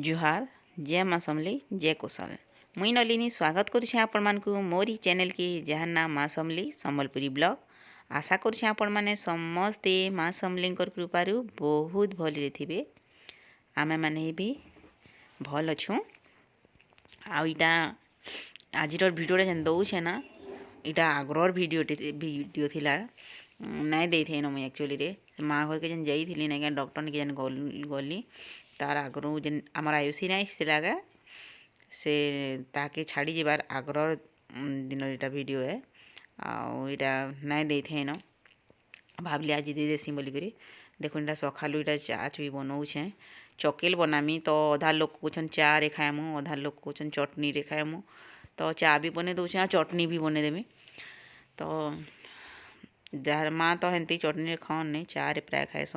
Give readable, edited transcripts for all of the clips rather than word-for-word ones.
जुहार जय माँ समली जय कुशल मुई नलिनी स्वागत करुछे आपण मानकु मोरी चैनल की जहार नाम माँ समली संबलपुरी ब्लॉग। आशा करुछे आपण माने समस्ते माँ समली कृपारु बहुत भल थे। आमे माने भी भल अच्छु। आईटा आज भिडियोटा जेन दौचे ना इटा आग्रह वीडियो थिला नाई दे थे मुई एक्चुअली रे माँ घर के जेन जाइली ना डॉक्टर ने जेन गली तार आगु जेन आमर आयुषी नाई सिलागा से ताके छाड़ी जीवार आग्रह दिन इटा वीडियो है आईटा नाई दे थे न भावली आज दे देसी बोलिकी देखो इटा सकालू इटा चा चुई बनाऊे चकेल बनामी तो अधा लोग कौन चा रे खाएमु अधा लोग कौन चटनी रे खाएमु तो चा भी बने दूचे चटनी भी बने देमी तो जार माँ तो हेन्ती चटनी खाओन नहीं चा रे प्राय खाएस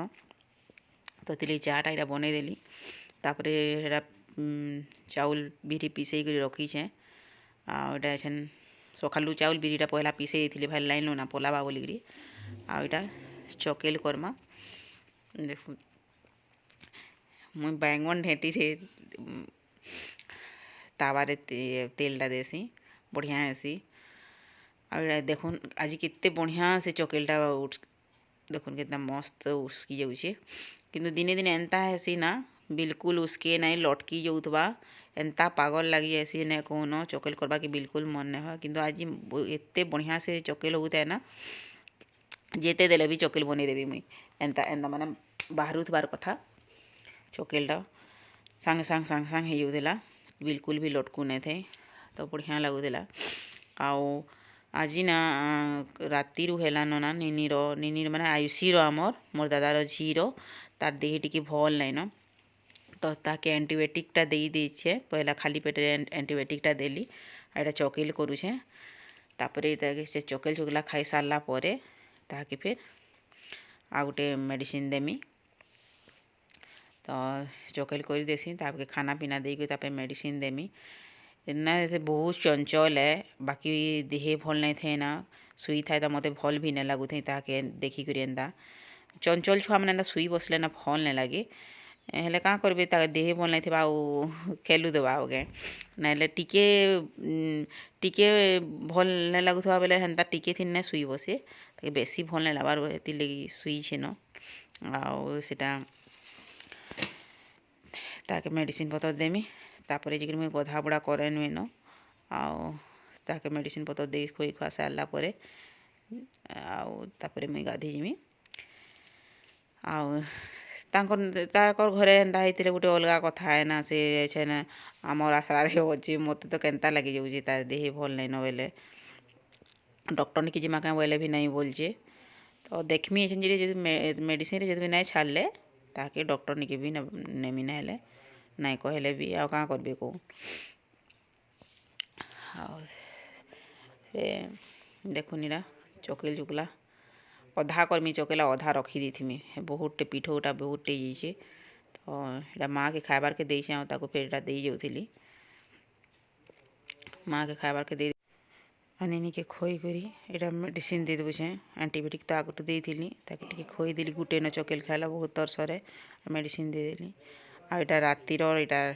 तो तिली चाटा इटा बनईदेली तापरे हेरा चाउल बिरी पिसई कर रखीचे आटा छेन सकालू चाउल बिरीटा पहला पिसई थी भाई लाइन ना पलाबा बोलिकी आईटा चकेल करमा देख मुई बैंगन ढेटी रे तावारे तेलटा देसी बढ़िया हेसी आ देखुन आज केते बढ़िया से चकेलटा देखुन कितना मस्त उसकी जाऊे किंतु दिने दिने एंता हेसी ना बिल्कुल उसके नहीं लटकी जाऊथबा एंता पागल लगी ऐसी नहीं कौन चकेल करवा के बिल्कुल मन नहीं है किंतु आज एते बढ़िया से चकेल होता है ना जेते देले भी चकेल बने देवी मुई एंता एंता माने बाहरुथबार कथा चकेलटा सांगे सांग हो जाऊला बिल्कुल भी लटकू नहीं थे तो बढ़िया लगुला आओ आज ना राति हेलान ना निनीर माने आयुषी आमर मोर दादार झीर तार देह टी भल नाइन तो ताके एंटीबायोटिकटा दे देछे पहला खाली पेटे एंटीबायोटिकटा देली एटा चकेल करुछे तापरे से चकेल चुकला खाई सारला परे ताके फिर आ गोटे मेडिसिन देमी तो चकेल कर देसी ताके खाना पीना देके तापे मेडिसिन देमी ना से बहुत चंचल है बाकी देहे भल नहीं थे ना सुई थाए तो मत भल भी नहीं लगू थे ताके देखिक एंता चंचल छुआ मैंने शुई बसले ना भल नहीं लगे हेले क्या करेंगे देह भल नहीं थे खेलु देवा आगे ना टिके टिके भल नहीं लगुवा बेले हेन्ता टिके थी ना शुई बसे ताके बेसी भल नहीं लबार लगी शुईछे न आटा ताके मेडिसिन पतर देमी तापर जी मुझे गधा बुड़ा करे नुए न आके मेडिसिन पतर दे खोई खुआ सारा पर मुई गाधे जीमी आकर घरे एंता होते गोटे अलग कथा है ना से ना आमर आश्रा अच्छे मत तो केन्ता लगी जाऊे तार देह भल नहीं न बेले डॉक्टर ने कि जिमा क्या बोले भी नहीं बोलचे तो देखमी जी मेडिसिन जब भी नहीं छाड़ले ताके डॉक्टर निके भी नेमी ना नाई कहले भी आ क्या करबे को देखुन इरा चकेल चुकला अधा कर्मी चकेला अधा रखी देथीमी बहुत पीठटा बहुत जाइए तो यहाँ माँ के खाबार के देछे फिर यहाँ दे जाऊली माँ के खाबार के दे अनिनी के खोई करी यहाँ मेडिसिन दे दूचे एंटीबायोटिक तो आगुट देती ताकि खोई देली गुटे न चकेल खाला बहुत तरसरे मेडिसिन दे देली आईटा रातिर यहाँ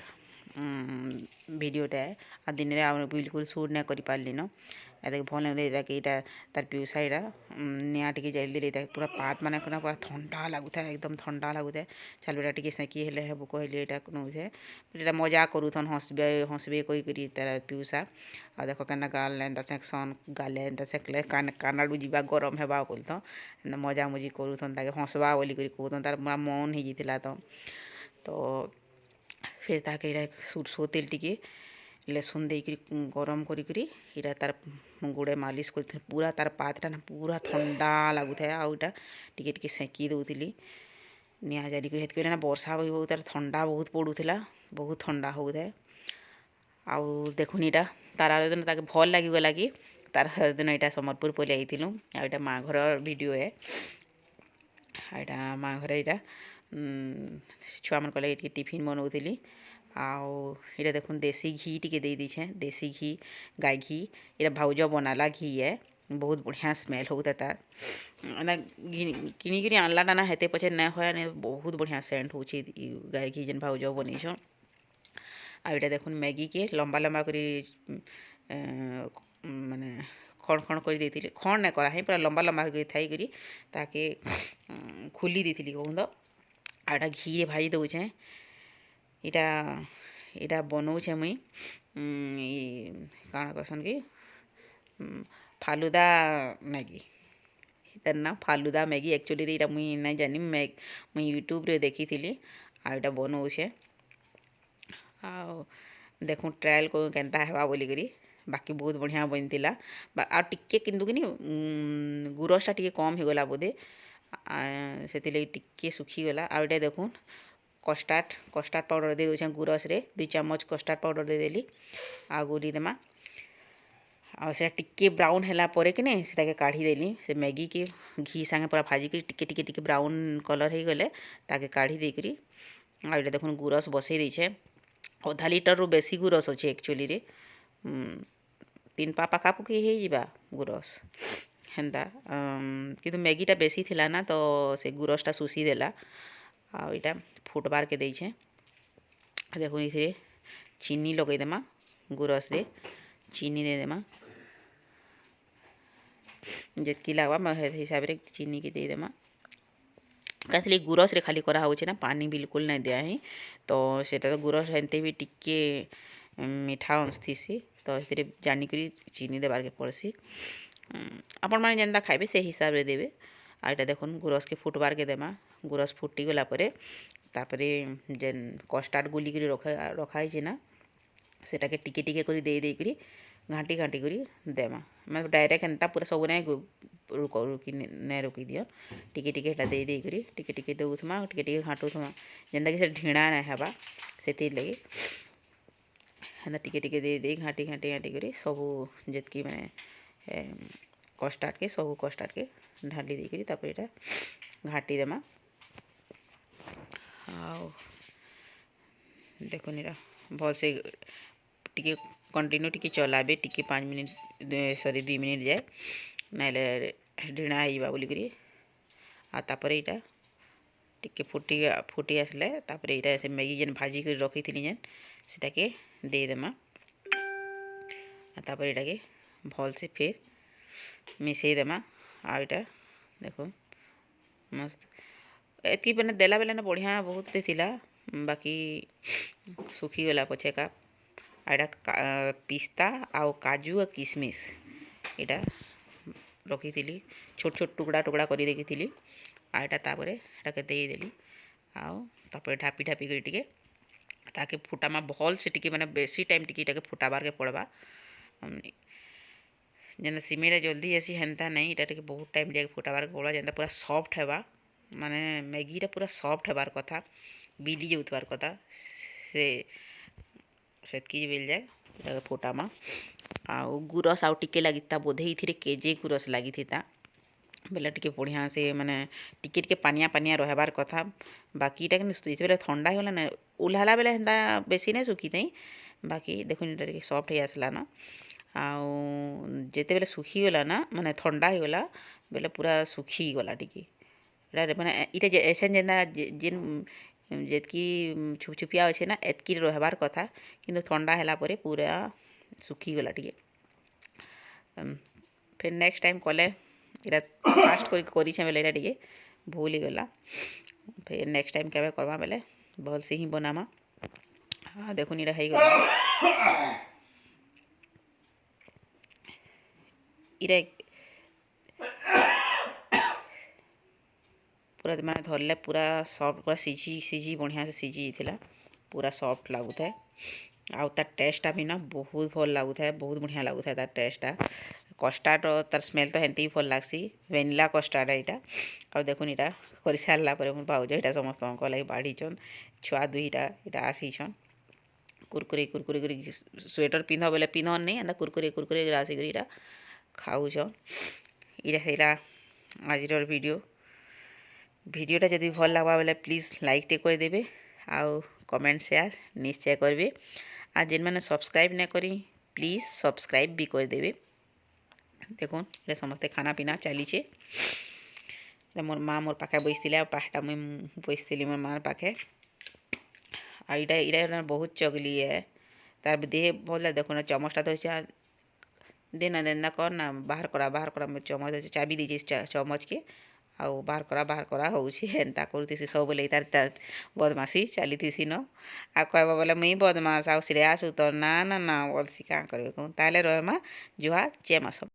भिडटा है आ दिन में बिल्कुल सुट नहीं कर पार्ली न देख भल नहीं यहाँ तार पिउसा यहाँ निआ टी जल्दी पूरा पात मान पूरा ठंडा लगुता है एकदम ठंडा लगुता है चल बेटा टी सेकी हेले हेबू कहली यहाँ नौथे यहाँ मजा करूथन हंसबे हंसबे कही तार पिउसा आ देख के गाल एंता सेक्शन गाले एंता सेकले कानाडू जीवा गरम हेबा बोलत मजा मजी करूथन ताके हंसबा बोली कहतन तार पूरा मन हो तो फिर ताके सोरसो तेल टी लेसुन दे गरम करी तार गोड़े मालिश कर पूरा तार पातटा ना पूरा ठंडा लगुता है आटा टी सेकी दौली निआ जारी कर ना वर्षा भी बहुत ठंडा बहुत पड़ूला बहुत ठंडा होता है आउ देखुन यहाँ तार आयोजन ताके भल लगिगला कि तार आयोजन यहाँ सम्बलपुर पलि आईलु आटा माँ घर वीडियो है यहाँ माँ घर यहाँ छुआ मन कले टिफिन बनाऊली आटा देखुन देसी घी टी दे दीछे देसी घी गाय घी ये भाउज बनाला घी है बहुत बढ़िया स्मेल होता तार ना किनिक आनलाटा ना हेते पछे ना हो बहुत बढ़िया सेंट हो गाय घी जेन भाउज बनईछ आईटा देखुन मैगी के लंबा लंबा करी माने खण खण कर देती खण नहीं करा पूरा लंबा लंबा थी करी ताके खोली देती कहूँ तो आटा घी भाजी दौचे इटा इटा बनाऊे मुई काଣା कहसन कि फालुदा मैगी तार ना फालुदा मैगी एक्चुअली इटा मुई नहीं जानी मुई यूट्यूब रे देखी थी आ इटा बनाऊे आ देखूँ ट्रायल को केनता हेबा बोली करी बाकी बहुत बढ़िया बनता आ टिके किंतु कि गुरसटा टिके कम हो गला बोधे से टिके सुखीगला आ इटा देखूँ कस्टार्ड पाउडर दे दूचे गुरस रे 2 चम्मच कस्टार्ड पाउडर दे देली आ गोली देमा आ से टिके ब्राउन हैला परे कि नहीं से काढ़ी देली से मैगी के घी संगे पूरा भाजी के टिके टिके टिके ब्राउन कलर हो गले ताके काढ़ी देकरी आ इटा देखुन गुरस बसई देछे आधा लिटर रु बेसी गुरस अच्छे एक्चुअली रे 3 पा पाखापुखी हो जावा गुरस हेन्ता किंतु मैगीटा बेसी थिला ना तो से गुरसटा सुसी देला आ इटा फुटबार के देछे देखुन इथे चीनी लगई देमा गुरस रे चीनी दे देमा जितकी लागवा हिसाब रे चीनी के दे देमा कहली गुरस रे खाली करा होचे ना पानी बिल्कुल नहीं दिया है तो सेटा तो गुरस हेनते भी टिके मीठा अंश थीसी तो ए जानिक चीनी देवार के पड़सी आपण मैंने जेनता खाइबे से हिसाब रे देवे आ इटा देखुन गुरस के फुटबार के देमा गुरस फुटी गला परे तापरे जेन कस्टार्ड गुली करी रखाई ना सेटा के टिके टिके करी दे करी घाटी घाटी करी देमा मैं डायरेक्ट एंता पूरा सब नहीं रुकी नहीं रुकी दियो टिके टिके हेटा दे करी टिके टिके दउथमा टिके टिके घाटुथमा जेनता कि से ढीणा नहीं हेबा सेति लगी हेन्ता टिके टिके दे घाटी घाटी घाटी करी सबू जितकी मैंने कस्टार्ड के सबू कस्टार्ड के ढाली देकरी तापर एटा घाटी देमा आओ देखुन एटा भल से टिके कंटिन्यू टिके चलाबे टिके 5 मिनट सॉरी 2 मिनट जाए नाइले ढीणा होइबा बोली करी आ तापर एटा टिके फुटी आसले तापर एटा से मैगी जेन भाजी कर रखी थी जेन सेटा के दे देमा तापर एटा के भल से फिर मिसई देमा आ एटा देखो मस्त एति बने देला बेला ना बढ़िया बहुत थिला बाकी सुखी गला पछेका आड़ा पिस्ता आउ काजू आ किशमिश इटा रखी थी छोट छोट टुकड़ा टुकड़ा कर देखी आटा तापर एटा दे देली आउ तापर ढापी ढापी कर टिके ताकि फुटामा भल से टिके माने बेसी टाइम टिके इटा फुटाबार के पड़वा जेना सिमेटा जल्दी आसी हेन्ता नहीं इटा टिके बहुत टाइम टिके फुटाबार के पड़वा जेनता पूरा सॉफ्ट हेबा माने मैगीटा पूरा सॉफ्ट हेबार कथा बिली जाउथबार कथा से सेतकी बिल जाए इटा फुटामा आउ गुरस आउ टिके लागिता बोधे इथिरे केजे गुरस लागिथिता बेला टिके बढ़िया से माने टिके टिके पानिया पानिया रहबार कथा बाकी इटा कि बेले ठंडा होला ना उल्हाला बेले हेन्ता बेसी नहीं सुखी नहीं बाकी देखुन इटा टिके सॉफ्ट हो आसला ना आउ जेते बेले सुखी गला ना माने ठंडा हो गला बेले पूरा सुखी गला टिके इटा माने इटा ऐसे जेना जेन जेतकी छुपछुपिया अच्छे ना एतकी रहबार कथा किंतु ठंडा हैला परे पूरा सुखी गला टिके फिर नेक्स्ट टाइम कले इटा फास्ट करी बेले इटा टिके भूल गला फिर नेक्स्ट टाइम केबे करबा बेले भल से ही बनामा हाँ देखुन इटा है गला इटा पूरा मैंने धरले पूरा सॉफ्ट पूरा सीझी बढ़िया से सीझी थिला पूरा सॉफ्ट लगुता है आउ तार टेस्टा भी ना बहुत भल लगुता है बहुत बढ़िया लगुता है तार टेस्टा कस्टार्ड तार स्मेल तो हेंती भल लागसी वेनिला कस्टार्ड एटा आ देखुन इटा कर सारा पर मोर भाउज इटा समस्त लगे बाढ़ीछन छुआ दुईटा इटा आसीछन कुरकुरे कुरकुरे कर स्वेटर पिंध बोले पिंधन नहीं एंता कुरकुरे कुरकुरे आसिक इटा खाऊछन इटा आज वीडियोटा जदि भल लगवा बेले प्लीज लाइक टे कर देबे आउ कमेंट शेयर निश्चय करबे आ जेन मैंने सब्सक्राइब नहीं करी प्लीज सब्सक्राइब भी कर देबे देखुन ये समस्ते खाना पीना चलीचे मोर माँ मोर पाखे बैसथिले आ पाठटा मुई बैसथिली मोर मार पाखे आ इटा बहुत चगली है तार देह भल देखुन चमचटा धोचे देना देना करना बाहर करा चमच धोचे चाबी दीजिए चमच के आउ बाहर करा होउछि हेन्ता करूथिसी सब बेले तार बदमाशी चलीथिसी न आ कहबा बोले मुई बदमाश आ श्रेया तो ना बोलसी काँ करबे कहूँ ताले रहमा जुहा जय माँ सब।